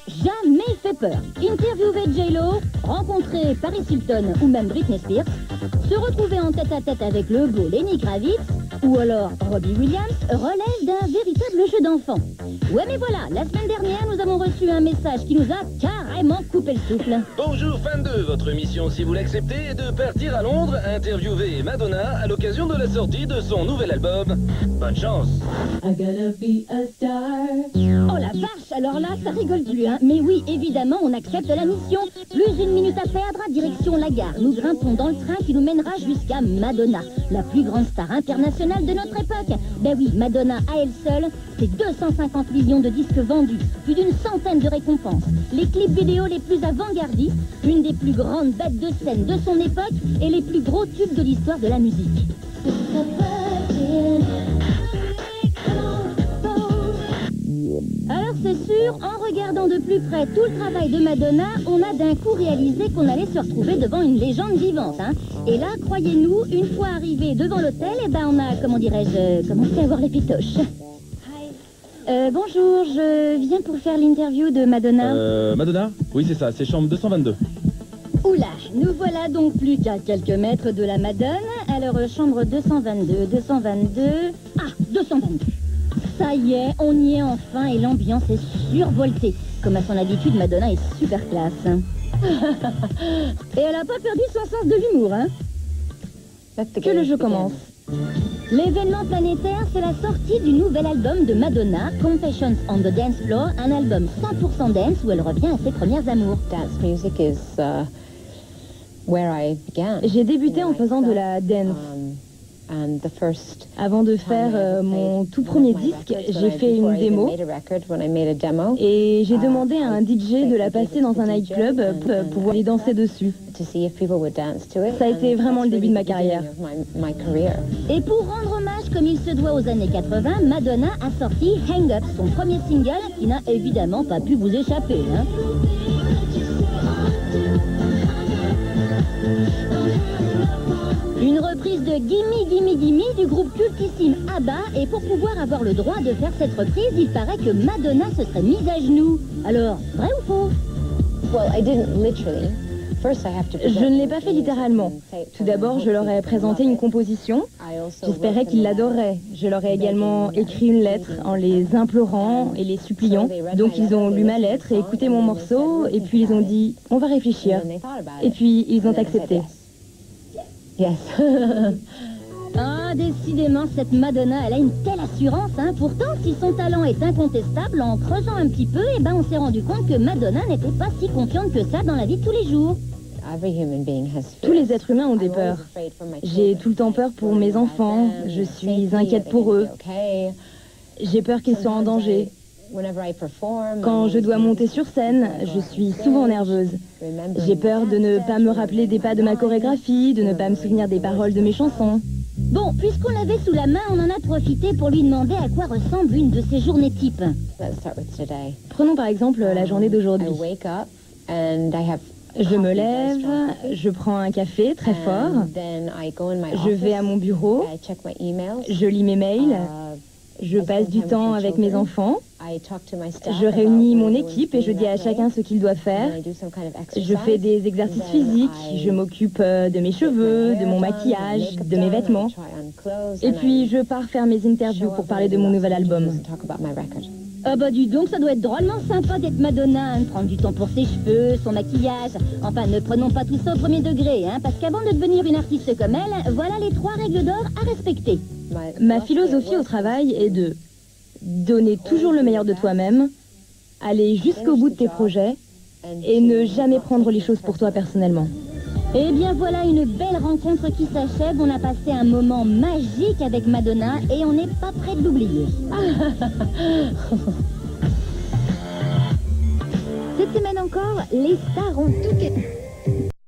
Jamais fait peur. Interviewer J-Lo, rencontrer Paris Hilton ou même Britney Spears, se retrouver en tête-à-tête avec le beau Lenny Kravitz ou alors Robbie Williams relève d'un véritable jeu d'enfant. Ouais mais voilà, la semaine dernière nous avons reçu un message qui nous a carrément coupé le souffle. Bonjour fan 2, votre mission si vous l'acceptez est de partir à Londres interviewer Madonna à l'occasion de la sortie de son nouvel album. Bonne chance. I gotta be a star. Oh la vache, alors là ça rigole plus hein. Mais oui, évidemment on accepte la mission. Plus d'une minute à perdre, direction la gare. Nous grimpons dans le train qui nous mènera jusqu'à Madonna, la plus grande star internationale de notre époque. Ben oui, Madonna à elle seule, c'est 250 millions de disques vendus, plus d'une centaine de récompenses, les clips vidéo les plus avant-gardistes, une des plus grandes bêtes de scène de son époque et les plus gros tubes de l'histoire de la musique. Alors c'est sûr, en regardant de plus près tout le travail de Madonna, on a d'un coup réalisé qu'on allait se retrouver devant une légende vivante. Hein. Et là, croyez-nous, une fois arrivé devant l'hôtel, eh ben on a, comment dirais-je, commencé à voir les pitoches. Bonjour, je viens pour faire l'interview de Madonna. Madonna? Oui, c'est ça, c'est chambre 222. Oula, nous voilà donc plus qu'à quelques mètres de la Madone. Alors, chambre 222. Ah, 222. Ça y est, on y est enfin et l'ambiance est survoltée. Comme à son habitude, Madonna est super classe. Et elle a pas perdu son sens de l'humour, hein. Que le jeu commence. L'événement planétaire, c'est la sortie du nouvel album de Madonna, Confessions on the Dance Floor, un album 100% dance où elle revient à ses premières amours. Dance music is where I began. J'ai débuté en faisant de la dance. Avant de faire mon tout premier disque, j'ai fait une démo et j'ai demandé à un DJ de la passer dans un nightclub pour aller danser dessus. Ça a été vraiment le début de ma carrière. Et pour rendre hommage comme il se doit aux années 80, Madonna a sorti Hang Up, son premier single qui n'a évidemment pas pu vous échapper. Hein. Une reprise de Gimme Gimme Gimme du groupe cultissime ABBA, et pour pouvoir avoir le droit de faire cette reprise, il paraît que Madonna se serait mise à genoux. Alors, vrai ou faux? Je ne l'ai pas fait littéralement. Tout d'abord, je leur ai présenté une composition. J'espérais qu'ils l'adoreraient. Je leur ai également écrit une lettre en les implorant et les suppliant. Donc ils ont lu ma lettre et écouté mon morceau, et puis ils ont dit « on va réfléchir ». Et puis ils ont accepté. Yes. Ah, décidément, cette Madonna, elle a une telle assurance, hein. Pourtant, si son talent est incontestable, en creusant un petit peu, eh ben, on s'est rendu compte que Madonna n'était pas si confiante que ça dans la vie de tous les jours. Tous les êtres humains ont des peurs. J'ai tout le temps peur pour mes enfants, je suis inquiète pour eux. J'ai peur qu'ils soient en danger. Quand je dois monter sur scène, je suis souvent nerveuse. J'ai peur de ne pas me rappeler des pas de ma chorégraphie, de ne pas me souvenir des paroles de mes chansons. Bon, puisqu'on l'avait sous la main, on en a profité pour lui demander à quoi ressemble une de ces journées types. Prenons par exemple la journée d'aujourd'hui. Je me lève, je prends un café très fort, je vais à mon bureau, je lis mes mails, je passe du temps avec mes enfants, je réunis mon équipe et je dis à chacun ce qu'il doit faire. Je fais des exercices physiques, je m'occupe de mes cheveux, de mon maquillage, de mes vêtements. Et puis je pars faire mes interviews pour parler de mon nouvel album. Ah bah dis donc, ça doit être drôlement sympa d'être Madonna, hein, de prendre du temps pour ses cheveux, son maquillage. Enfin, ne prenons pas tout ça au premier degré, hein, parce qu'avant de devenir une artiste comme elle, voilà les 3 règles d'or à respecter. Ma philosophie au travail est de donner toujours le meilleur de toi-même, aller jusqu'au bout de tes projets et ne jamais prendre les choses pour toi personnellement. Eh bien voilà une belle rencontre qui s'achève. On a passé un moment magique avec Madonna et on n'est pas prêt de l'oublier. Cette semaine encore, les stars ont tout...